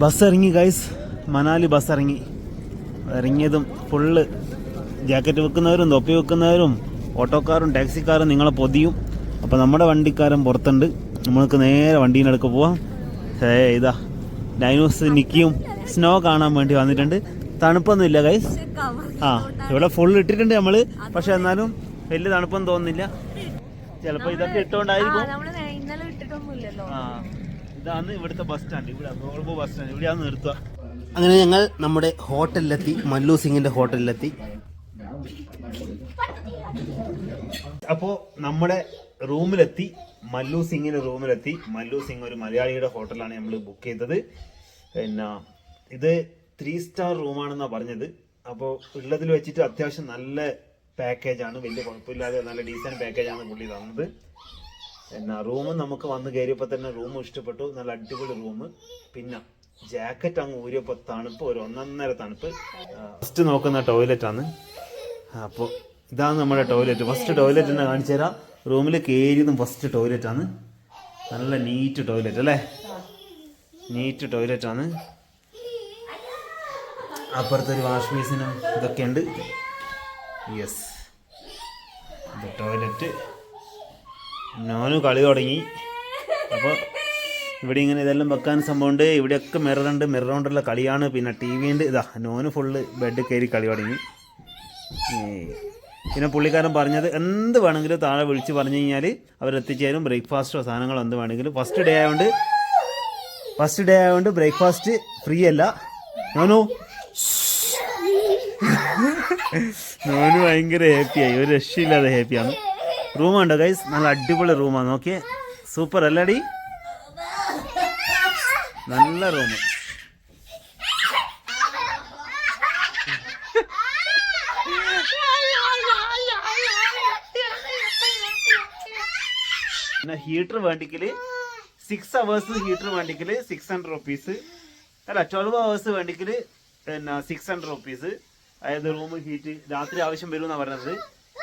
Bus ഇറങ്ങി guys, Manali bus ഇറങ്ങിയതും full jacket വെക്കുന്നവരും തൊപ്പി വെക്കുന്നവരും ഓട്ടോക്കാരും ടാക്സിക്കാരും നിങ്ങളെ പൊതിയും. അപ്പോൾ നമ്മുടെ വണ്ടിക്കാരൻ പുറത്തുണ്ട്, നമ്മൾക്ക് നേരെ വണ്ടീൻ്റെ അടുക്ക് പോവാം. ഇതാ ഡൈനോസ് നിക്കിയും സ്നോ കാണാൻ വേണ്ടി വന്നിട്ടുണ്ട്. തണുപ്പൊന്നും ഇല്ല ഗൈസ്. ഇവിടെ ഫുൾ ഇട്ടിട്ടുണ്ട് നമ്മൾ, പക്ഷെ എന്നാലും വലിയ തണുപ്പൊന്നും തോന്നുന്നില്ല. ചിലപ്പോൾ ഇതൊക്കെ ഇട്ടുകൊണ്ടായിരിക്കും. ഇതാണ് ഇവിടുത്തെ ബസ് സ്റ്റാൻഡ്, ഇവിടെ വോൾവോ ബസ് സ്റ്റാൻഡ്, ഇവിടെയാണ് നിർത്തുക. അങ്ങനെ ഞങ്ങൾ നമ്മുടെ ഹോട്ടലിലെത്തി, മല്ലു സിംഗിന്റെ ഹോട്ടലിലെത്തി. അപ്പോൾ നമ്മുടെ റൂമിലെത്തി, മല്ലു സിംഗിന്റെ റൂമിലെത്തി. മല്ലു സിംഗ് ഒരു മലയാളിയുടെ ഹോട്ടലാണ് നമ്മൾ ബുക്ക് ചെയ്തത്. പിന്നെ ഇത് 3 സ്റ്റാർ റൂമാണെന്നാണ് പറഞ്ഞത്. അപ്പോൾ ഉള്ളതിൽ വെച്ചിട്ട് അത്യാവശ്യം നല്ല പാക്കേജാണ്, വലിയ കുഴപ്പമില്ലാതെ നല്ല ഡീസൻറ്റ് പാക്കേജാണ് പുള്ളി തന്നത്. പിന്നെ റൂം നമുക്ക് വന്ന് കയറിയപ്പോൾ തന്നെ റൂം ഇഷ്ടപ്പെട്ടു, നല്ല അടിപൊളി റൂം. പിന്നെ ജാക്കറ്റ് അങ്ങ് ഊരിയപ്പോൾ തണുപ്പ്, ഒരു 1.5 തണുപ്പ്. ഫസ്റ്റ് നോക്കുന്ന ടോയ്ലറ്റാണ്. അപ്പോൾ ഇതാണ് നമ്മുടെ ടോയ്ലറ്റ്. ഫസ്റ്റ് ടോയ്ലറ്റ് തന്നെ കാണിച്ചു തരാം. റൂമിൽ കയറിയതും ഫസ്റ്റ് ടോയ്ലറ്റാണ്. നല്ല നീറ്റ് ടോയ്ലറ്റ് അല്ലേ, നീറ്റ് ടോയ്ലറ്റാണ്. അപ്പുറത്തൊരു വാഷ് ബേസിനും ഇതൊക്കെ ഉണ്ട്. യെസ്, ഇത് ടോയ്ലറ്റ്. ഞാനും കളി തുടങ്ങി. അപ്പോൾ ഇവിടെ ഇങ്ങനെ ഇതെല്ലാം വെക്കാൻ സംഭവമുണ്ട്. ഇവിടെയൊക്കെ മിററുണ്ട്, മിറർ കൊണ്ടുള്ള കളിയാണ്. പിന്നെ TV ഉണ്ട്. ഇതാ നോന് ഫുള്ള് ബെഡ് കയറി കളി തുടങ്ങി. പിന്നെ പുള്ളിക്കാരൻ പറഞ്ഞത് എന്ത് വേണമെങ്കിലും താഴെ വിളിച്ച് പറഞ്ഞു കഴിഞ്ഞാൽ അവരെത്തിച്ചേരും. ബ്രേക്ക്ഫാസ്റ്റോ സാധനങ്ങളോ എന്ത് വേണമെങ്കിലും. ഫസ്റ്റ് ഡേ ആയതുകൊണ്ട് ബ്രേക്ക്ഫാസ്റ്റ് ഫ്രീ അല്ല. നോനു ഭയങ്കര ഹാപ്പിയായി, ഒരു രക്ഷയില്ലാതെ ഹാപ്പിയാണ്. റൂമുണ്ടോ ഗൈസ്, നല്ല അടിപൊളി റൂമാണ്. നോക്കിയേ, സൂപ്പർ അല്ലടി, നല്ല റൂം. പിന്നെ ഹീറ്റർ വേണ്ടിക്കല് 6 hours ഹീറ്റർ വേണ്ടിക്കല് 600 rupees. അല്ല 12 hours വേണ്ടിക്കല് പിന്നെ 600 rupees. അതായത് റൂം ഹീറ്റ് രാത്രി ആവശ്യം വരും എന്നാണ് പറഞ്ഞത്.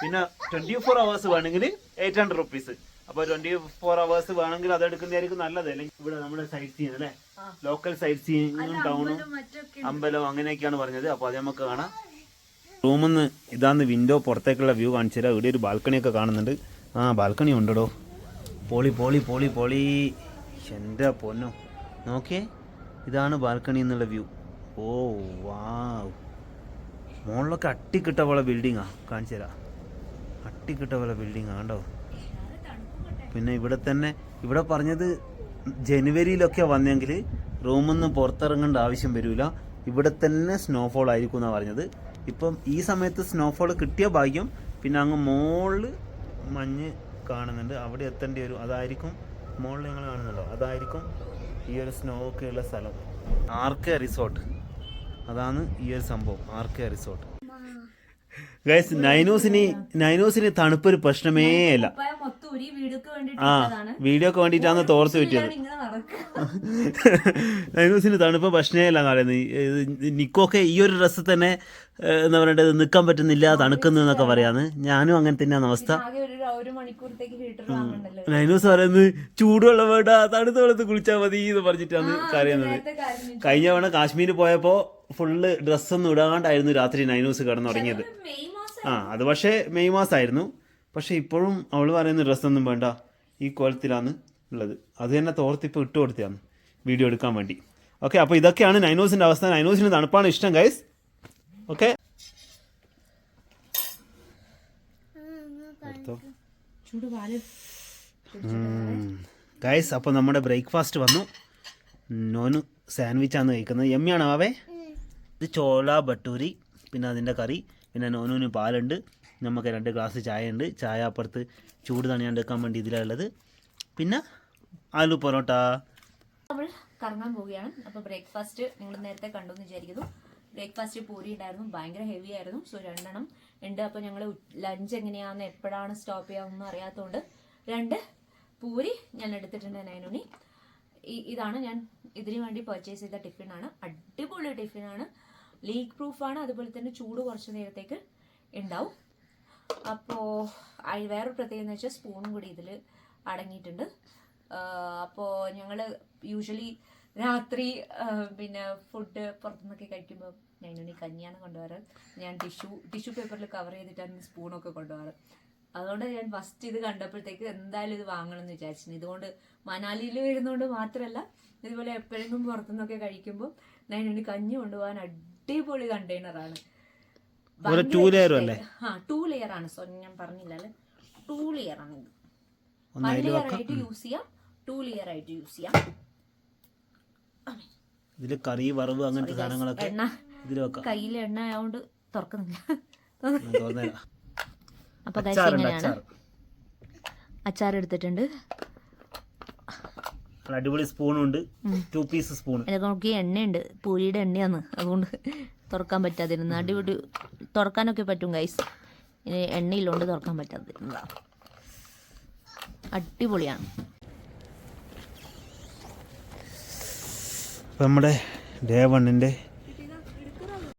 പിന്നെ 24 hours വേണമെങ്കിൽ 800 rupees. അപ്പോൾ 24 hours വേണമെങ്കിൽ അതെടുക്കുന്നതായിരിക്കും നല്ലത്. അല്ലെങ്കിൽ ഇവിടെ നമ്മുടെ സൈറ്റ് സീയിങ് അല്ലേ, ലോക്കൽ സൈറ്റ് സീയിങ്ങും ടൗണും അമ്പലവും അങ്ങനെയൊക്കെയാണ് പറഞ്ഞത്. അപ്പോൾ അത് നമുക്ക് കാണാം. റൂമിൽ നിന്ന് ഇതാന്ന് വിൻഡോ, പുറത്തേക്കുള്ള വ്യൂ കാണിച്ചു തരാം. ഇവിടെ ഒരു ബാൽക്കണിയൊക്കെ കാണുന്നുണ്ട്. ബാൽക്കണി ഉണ്ടോ, പോളി പോളി പോളി പോളി. എൻ്റെ പൊന്നോ, നോക്കിയേ, ഇതാണ് ബാൽക്കണി എന്നുള്ള വ്യൂ. ഓ വാവ്, മുകളിലൊക്കെ അട്ടിക്കിട്ട പോലെ ബിൽഡിങ്ങാണ്, കാണിച്ചു തരാം. അട്ടിക്കിട്ട പോലെ ബിൽഡിങ്ങാണ് കണ്ടോ. പിന്നെ ഇവിടെ പറഞ്ഞത് ജനുവരിയിലൊക്കെ വന്നെങ്കിൽ റൂമിൽ നിന്ന് പുറത്തിറങ്ങേണ്ട ആവശ്യം വരില്ല, ഇവിടെ തന്നെ സ്നോഫോൾ ആയിരിക്കും എന്നാണ് പറഞ്ഞത്. ഇപ്പം ഈ സമയത്ത് സ്നോഫോൾ കിട്ടിയ ഭാഗ്യം. പിന്നെ അങ്ങ് മുകളിൽ മഞ്ഞ് കാണുന്നുണ്ട്, അവിടെ എത്തേണ്ടി വരും. അതായിരിക്കും മുകളിൽ നിങ്ങൾ കാണുന്നുണ്ടോ, അതായിരിക്കും ഈ ഒരു സ്നോ ഒക്കെ ഉള്ള സ്ഥലം. ആർക്കെ റിസോർട്ട്, അതാണ് ഈ ഒരു സംഭവം, ആർക്കെ റിസോർട്ട്. ഗൈസ്, നൈനൂസിന് തണുപ്പൊരു പ്രശ്നമേ അല്ല. വീഡിയോക്ക് വേണ്ടിയിട്ടാണ് തോർത്ത് പറ്റിയത്. നൈനൂസിന് തണുപ്പ് പ്രശ്നമേ അല്ല എന്ന് പറയുന്നത്. നിക്കൊക്കെ ഈ ഒരു ഡ്രസ്സ് തന്നെ എന്താ പറയേണ്ടത്, നിൽക്കാൻ പറ്റുന്നില്ല, തണുക്കുന്നു എന്നൊക്കെ പറയാന്ന്. ഞാനും അങ്ങനെ തന്നെയാണ് അവസ്ഥ. നൈനൂസ് പറയുന്നത് ചൂടുവെള്ളം വേണ്ട, തണുത്ത വെള്ളത്തിൽ കുളിച്ചാൽ മതി എന്ന് പറഞ്ഞിട്ടാണ് കരയുന്നത്. കഴിഞ്ഞ തവണ കാശ്മീർ പോയപ്പോൾ ഫുള്ള് ഡ്രസ്സൊന്നും ഇടാണ്ടായിരുന്നു രാത്രി നൈനൂസ് കിടന്നു തുടങ്ങിയത്. അത് പക്ഷേ മെയ് മാസമായിരുന്നു. പക്ഷെ ഇപ്പോഴും അവൾ പറയുന്ന ഡ്രസ്സൊന്നും വേണ്ട, ഈ കോലത്തിലാണ് ഉള്ളത്. അത് തന്നെ തോർത്തിപ്പോൾ ഇട്ട് കൊടുത്തതാണ് വീഡിയോ എടുക്കാൻ വേണ്ടി. ഓക്കെ, അപ്പോൾ ഇതൊക്കെയാണ് നൈനൂസിൻ്റെ അവസ്ഥ. നൈനൂസിന് തണുപ്പാണ് ഇഷ്ടം ഗൈസ്. ഓക്കെ, ഗൈസ്, അപ്പോൾ നമ്മുടെ ബ്രേക്ക്ഫാസ്റ്റ് വന്നു. നോന് സാൻഡ്വിച്ചാണ് കഴിക്കുന്നത്. എമ്മിയാണോ ആവേ? ഇത് ചോള ഭട്ടൂരി, പിന്നെ അതിൻ്റെ കറി, പിന്നെ നോനൂന് പാലുണ്ട്, നമുക്ക് 2 ഗ്ലാസ് ചായ ഉണ്ട്. ചായ അപ്പുറത്ത് ചൂട് തണിയാണ്ട് വെക്കാൻ വേണ്ടി ഇതിലുള്ളത്. പിന്നെ ആലു പൊറോട്ട. നമ്മൾ കറങ്ങാൻ പോവുകയാണ്. അപ്പോൾ ബ്രേക്ക്ഫാസ്റ്റ് നിങ്ങൾ നേരത്തെ കണ്ടു എന്ന് വിചാരിക്കുന്നു. ബ്രേക്ക്ഫാസ്റ്റ് പൂരി ഉണ്ടായിരുന്നു, ഭയങ്കര ഹെവി ആയിരുന്നു. സോ 2 എണ്ണം ഉണ്ട്. അപ്പോൾ ഞങ്ങൾ ലഞ്ച് എങ്ങനെയാണെന്ന് എപ്പോഴാണ് സ്റ്റോപ്പ് ചെയ്യാമെന്ന് അറിയാത്തതുകൊണ്ട് 2 പൂരി ഞാൻ എടുത്തിട്ടുണ്ട്. നൈനുനി, ഇതാണ് ഞാൻ ഇതിനു വേണ്ടി പർച്ചേസ് ചെയ്ത ടിഫിനാണ്. അടിപൊളി ടിഫിനാണ്, ലീക്ക് പ്രൂഫാണ്. അതുപോലെ തന്നെ ചൂട് കുറച്ച് നേരത്തേക്ക് ഉണ്ടാവും. അപ്പോൾ വേറൊരു പ്രത്യേകത എന്ന് വെച്ചാൽ സ്പൂണും കൂടി ഇതിൽ അടങ്ങിയിട്ടുണ്ട്. അപ്പോൾ ഞങ്ങൾ യൂഷ്വലി രാത്രി പിന്നെ ഫുഡ് പുറത്തുനിന്നൊക്കെ കഴിക്കുമ്പോൾ നൈനുണ്ണി കഞ്ഞിയാണ് കൊണ്ടുപോകാറ്. ഞാൻ ടിഷ്യൂ പേപ്പറിൽ കവർ ചെയ്തിട്ടാണ് സ്പൂണൊക്കെ കൊണ്ടുപോകാറ്. അതുകൊണ്ട് ഞാൻ ഫസ്റ്റ് ഇത് കണ്ടപ്പോഴത്തേക്ക് എന്തായാലും ഇത് വാങ്ങണം എന്ന് വിചാരിച്ചു. ഇതുകൊണ്ട് മനാലിയിൽ വരുന്നതുകൊണ്ട് മാത്രമല്ല, ഇതുപോലെ എപ്പോഴെങ്കിലും പുറത്തുനിന്നൊക്കെ കഴിക്കുമ്പോൾ നൈനുണ്ണി കഞ്ഞി കൊണ്ടുപോകാൻ അടിപൊളി കണ്ടെയ്നറാണ്. 2 ലെയർ അല്ലേ? 2 ലെയർ ആണ്. സോ ഞാൻ പറഞ്ഞില്ലല്ലേ, 2 ലെയർ ആണ് ഇത്. 1 ലെയർ ആയിട്ട് യൂസ് ചെയ്യാം, 2 ലെയർ ആയിട്ട് യൂസ് ചെയ്യാം. ഇതില് കറി വറവ് അങ്ങനത്തെ സാധനങ്ങളൊക്കെ എണ്ണ കയ്യിൽ എണ്ണ ആയതുകൊണ്ട് തുറക്കുന്നില്ല. അപ്പൊ ഇങ്ങനെയാണ് അച്ചാർ എടുത്തിട്ടുണ്ട്. അടിപൊളി സ്പൂണുണ്ട്, 2 പീസ് സ്പൂൺ. നോക്കി എണ്ണയുണ്ട്, പൂരിയുടെ എണ്ണയാണ്, അതുകൊണ്ട് തുറക്കാൻ പറ്റാതിരുന്നു. അടിപൊളി തുറക്കാനൊക്കെ പറ്റും ഗൈസ്, എണ്ണയില്ലോണ്ട് തുറക്കാൻ പറ്റാതിരുന്നതാ. അടിപൊളിയാണ്. നമ്മുടെ Day 1